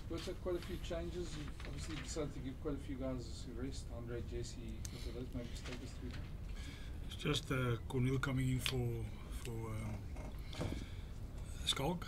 We've had quite a few changes. You've obviously decided to give quite a few guys a rest. Andre, Jesse, what are those? Maybe just take us through that. It's just Cornel coming in for Skalk,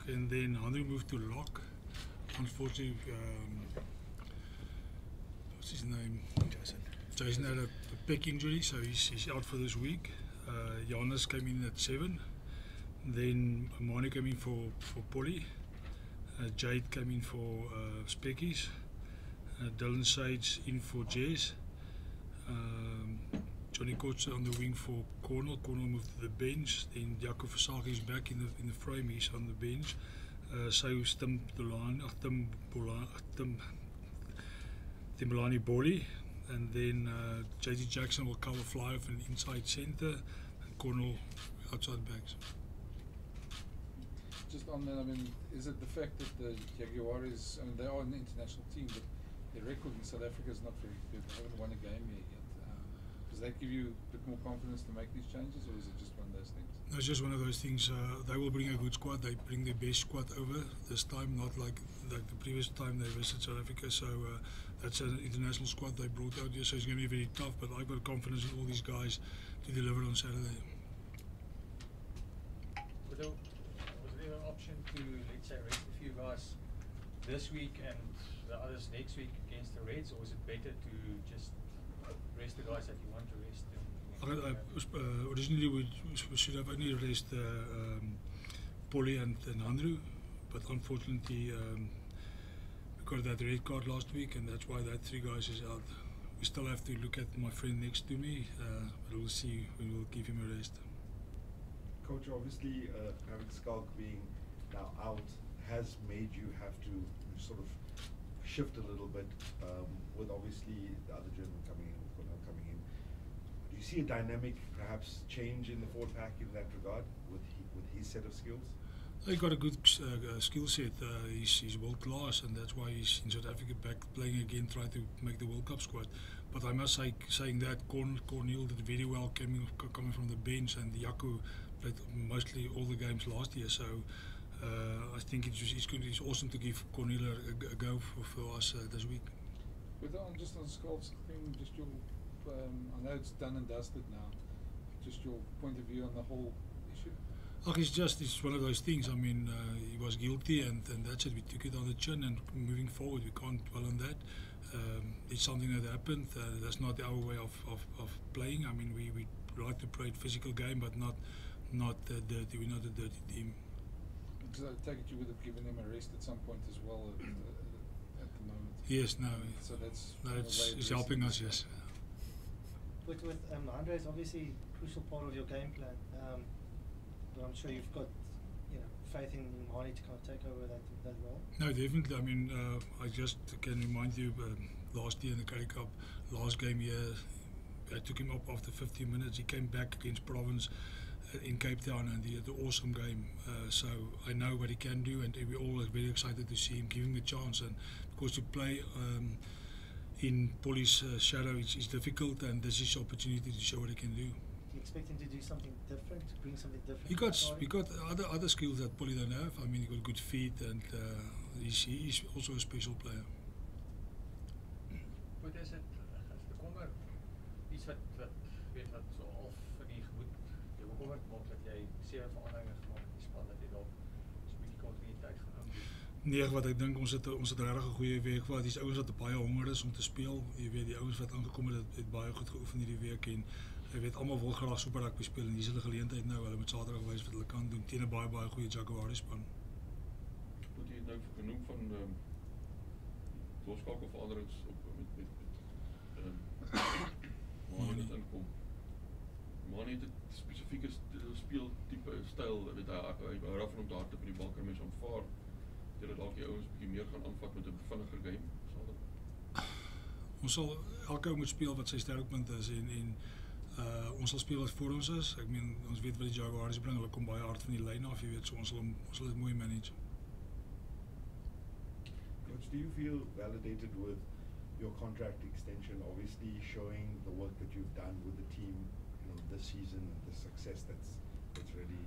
and then Andre moved to lock. Unfortunately, what's his name? Jason had a pec injury, so he's out for this week. Johannes came in at 7. Then Mani came in for Polly. Jade came in for Speckies. Dylan Sage in for Jez. Johnny Kotze on the wing for Cornel. Cornel moved to the bench. Then Jaco Versage is back in the frame. He's on the bench. Sayu Timbolani Boli. And then JT Jackson will cover fly off an inside centre. And Cornel outside backs. Just on that, I mean, is it the fact that the Jaguares, I mean, they are an international team, but their record in South Africa is not very good. They haven't won a game yet. Does that give you a bit more confidence to make these changes, or is it just one of those things? No, it's just one of those things. They will bring a good squad. They bring their best squad over this time, not like the previous time they visited South Africa. So that's an international squad they brought out here, so it's going to be very tough. But I've got confidence in all these guys to deliver on Saturday. Was there an option to, let's say, rest a few guys this week and the others next week against the Reds, or is it better to just rest the guys that you want to rest? Originally we should have only rest Polly and Andrew, but unfortunately we got that red card last week, and that's why that 3 guys is out. We still have to look at my friend next to me, but we'll see when we'll give him a rest. Coach, obviously having Skalk being now out has made you have to sort of shift a little bit with obviously the other German coming in, with Cornel coming in. Do you see a dynamic perhaps change in the forward pack in that regard with his set of skills? He got a good skill set. He's world class, and that's why he's in South Africa back playing again, trying to make the World Cup squad. But I must say, saying that Cornel did very well coming from the bench, and Jaco played mostly all the games last year. So I think it's awesome to give Cornel a go for us this week. With just on Skalk's thing, just your, I know it's done and dusted now. Just your point of view on the whole issue. It's one of those things. I mean, he was guilty, and that's it. We took it on the chin, and moving forward, we can't dwell on that. It's something that happened. That's not our way of playing. I mean, we like to play a physical game, but not dirty. We're not a dirty team. So I take it you would have given him a rest at some point as well at the moment. Yes, no. So it's helping us, yes. With Andre is obviously a crucial part of your game plan. But I'm sure you've got faith in Mani to kind of take over that role. No, definitely. I mean, I just can remind you, last year in the Currie Cup, last game here, I took him up after 15 minutes. He came back against Province in Cape Town, and he had an awesome game. So I know what he can do, and we're all very excited to see him, give him a chance. And of course, to play in Polly's shadow is difficult, and this is an opportunity to show what he can do. Do you expect him to do something different, to bring something different? He got other skills that Polly don't have. I mean, he got good feet, and he's also a special player. Wat is het bekommer iets wat weet wat so half van die gemoed jou bekommerd maak dat jy 7 veranderinge gemaak het in die span, dat jy dalk so 'n bietjie kontinuïteit gaan hou? Nee, wat ek dink ons het regtig 'n goeie week gehad. Dis ouens wat baie honger is om te speel. Jy weet, die ouens wat aangekom het baie goed geoefen hierdie week, en jy weet almal wil graag Super Rugby speel, en hier is hulle geleentheid nou. Hulle moet Saterdag wys wat hulle kan doen teen 'n baie goeie Jaguares span. Wat jy nou genoem van doorskakelveranderings op met Mani wat inkom. Mani het 'n spesifieke speeltipe styl, weet hy hou daarvan om te hardloop in die bal, kan mense aanvaar dat dalk die ouens bietjie meer gaan aanvat met 'n vinniger game. Ons sal elke ou moet speel wat sy sterkpunt is, en ons sal speel wat voor ons is. Ek meen, ons weet wat die Jaguares bring, hulle kom baie hard van die lyn af, jy weet, so ons sal dit mooi manage. Coach, do you feel validated with your contract extension, obviously showing the work that you've done with the team, this season, and the success that's really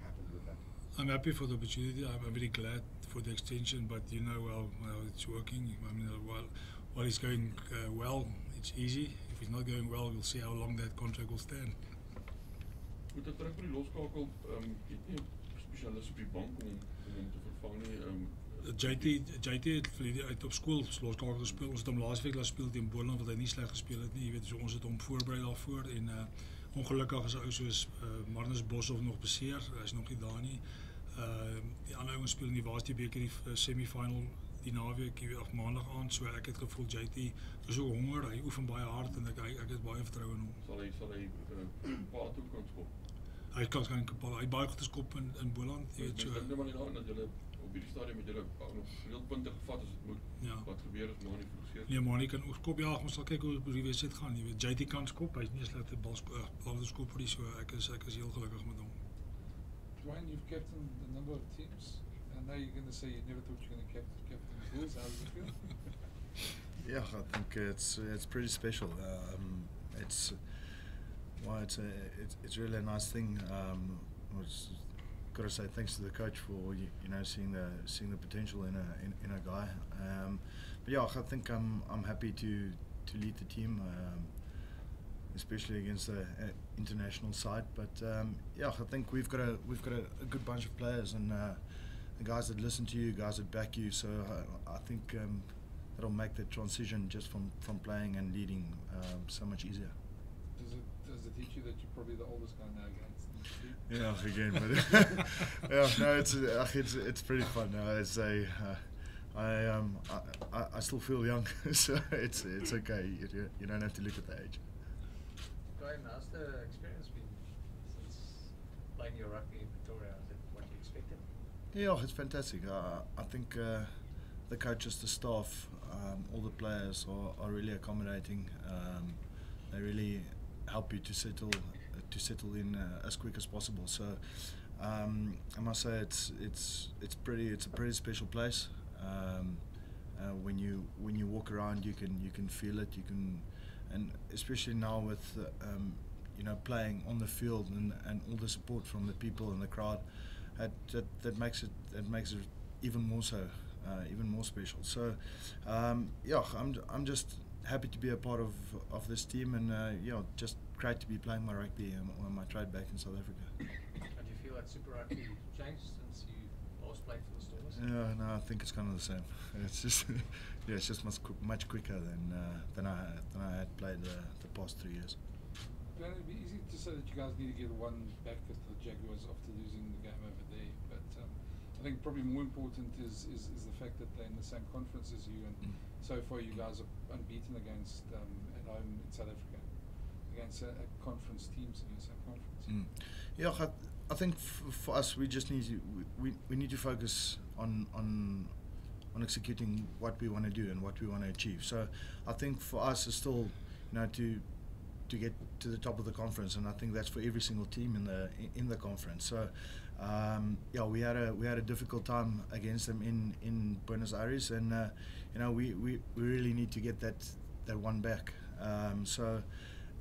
happened with that? I'm happy for the opportunity. I'm very glad for the extension, but you know how it's working. I mean, while it's going well, it's easy. If it's not going well, we'll see how long that contract will stand. Moet ek terug by die loskakel, het nie 'n spesialis op die bank om hom te vervang nie. JT het verlede uit op skool loskakel gespeel. Ons het hom laasweek laat speel teen Boland wat hy nie sleg gespeel het nie. Jy weet, so ons het hom voorberei daarvoor en ongelukkig is 'n ou soos Marnus Boshoff nog beseer. Hy's nog nie daar nie. Die ander ouens speel in die Waaste beker die semifinal die naweek, of maandag aand, so ek het gevoel JT is so honger, hy oefen baie hard en ek het baie vertroue in hom. Sal hy Pote toe kan skop? Hy kan hy het baie goed geskop in Boland, jy weet so. Ek dink maar nie daaraan dat julle op hierdie stadium met julle nog gereeld punte gevat as dit moet. Ja. Wat gebeur as Manie verseker? Nee, Manie kan ook skop, ja, ons sal kyk hoe die wedstryd gaan, jy weet. JT kan skop, hy's nie 'n slegte balskopper, so ek is heel gelukkig met hom. Duane, you've captained a number of teams, and now you're going to say you never thought you were going to captain the Bulls. How does it feel? Yeah, I think it's pretty special. It's really a nice thing. Got to say thanks to the coach for seeing the potential in a guy. But yeah, I think I'm happy to lead the team, especially against the international side. But yeah, I think we've got a good bunch of players and the guys that listen to you, guys that back you. So I think that'll make the transition just from playing and leading so much easier. Does it teach you that you're probably the oldest guy now against them? Yeah, again, but yeah, no, it's pretty fun. I still feel young, so it's okay. You don't have to look at the age. Duane, how's the experience been since playing your rugby in Pretoria? Is it what you expected? Yeah, it's fantastic. I think the coaches, the staff, all the players are really accommodating. They really help you to settle in as quick as possible. So I must say it's a pretty special place. When you walk around, you can feel it. And especially now with playing on the field and all the support from the people and the crowd, that makes it even more so, even more special. So yeah, I'm just happy to be a part of this team, and yeah, just great to be playing my rugby on my trade back in South Africa. And do you feel that Super Rugby changed since you last played for the Stormers? Yeah, no, I think it's kind of the same. It's just yeah, it's just much quicker than I had played the past 3 years. It would be easy to say that you guys need to get one back at the Jaguars after losing the game over there, but I think probably more important is the fact that they're in the same conference as you, and so far you guys are unbeaten against at home in South Africa, against conference teams in the same conference. Yeah, I think for us we just need to focus on executing what we want to do and what we want to achieve. So I think for us it's still to get to the top of the conference, and I think that's for every single team in the conference. So yeah, we had a difficult time against them in Buenos Aires, and we really need to get that one back. So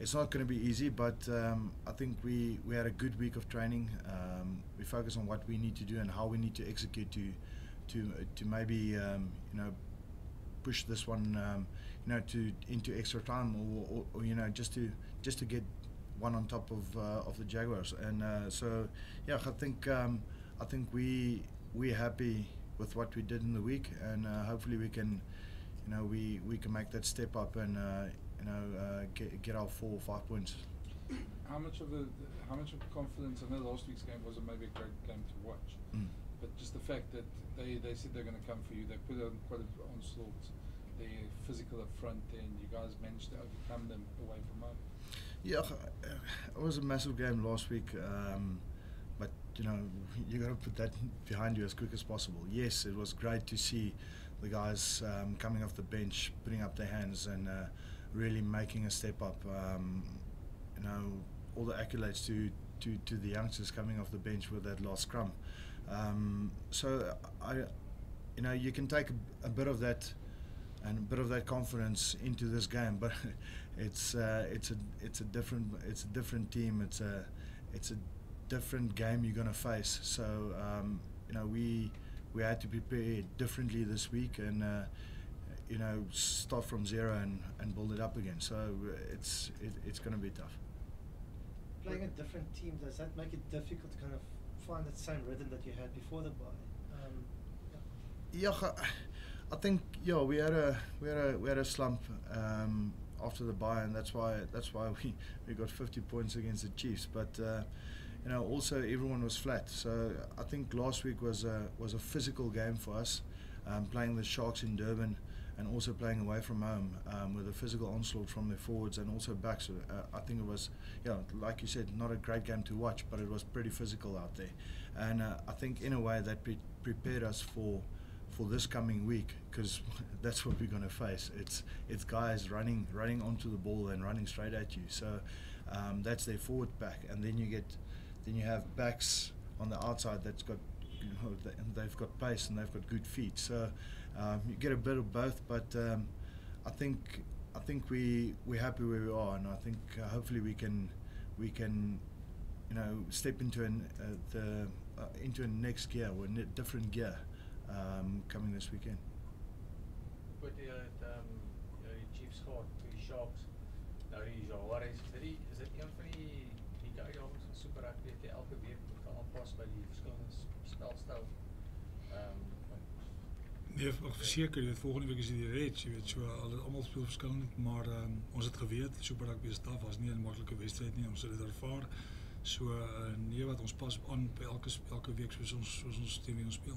it's not going to be easy, but I think we had a good week of training. We focus on what we need to do and how we need to execute to maybe push this one into extra time, or just to get one on top of the Jaguars. And so yeah, I think we're happy with what we did in the week, and hopefully we can make that step up and get our 4 or 5 points. How much of confidence? I know last week's game wasn't maybe a great game to watch, but just the fact that they said they're going to come for you, they put on quite an onslaught, they're physical up front, and you guys managed to overcome them away from home. Yeah, it was a massive game last week, but you got to put that behind you as quick as possible. Yes, it was great to see the guys coming off the bench, putting up their hands, and really making a step up. All the accolades to the youngsters coming off the bench with that last scrum. So you can take a bit of that and a bit of that confidence into this game, but it's a different team. It's a different game you're going to face. So you know, we had to prepare differently this week, and you know, start from zero and build it up again. So it's going to be tough. Playing a different team, does that make it difficult to kind of find that same rhythm that you had before the bye? Yeah, I think we had a slump after the bye, and that's why we got 50 points against the Chiefs. But you know, also everyone was flat. So I think last week was a physical game for us, playing the Sharks in Durban, and also playing away from home with a physical onslaught from their forwards and also backs. I think it was, like you said, not a great game to watch, but it was pretty physical out there. And I think in a way that prepared us for this coming week, because that's what we're going to face. It's guys running onto the ball and running straight at you. So that's their forward pack, and then you have backs on the outside that's got, they've got pace and they've got good feet. So you get a bit of both, but I think we're happy where we are, and I think hopefully we can step into a next gear, or a different gear coming this weekend. But die Chiefs gehad, die Sharks, nou die Jaguares, is dit een van die uitdagings van Super Rugby dat jy elke week moet gaan aanpas by die verskillende spelstyl? Nee, ek verseker, volgende week is die Reds, jy weet, so almal speel verskillend, maar ons het geweet, Super Rugby is taaf, was nie 'n maklike wedstryd nie, ons het dit ervaar. So nee, wat ons pas aan by elke week soos ons teen wie ons speel.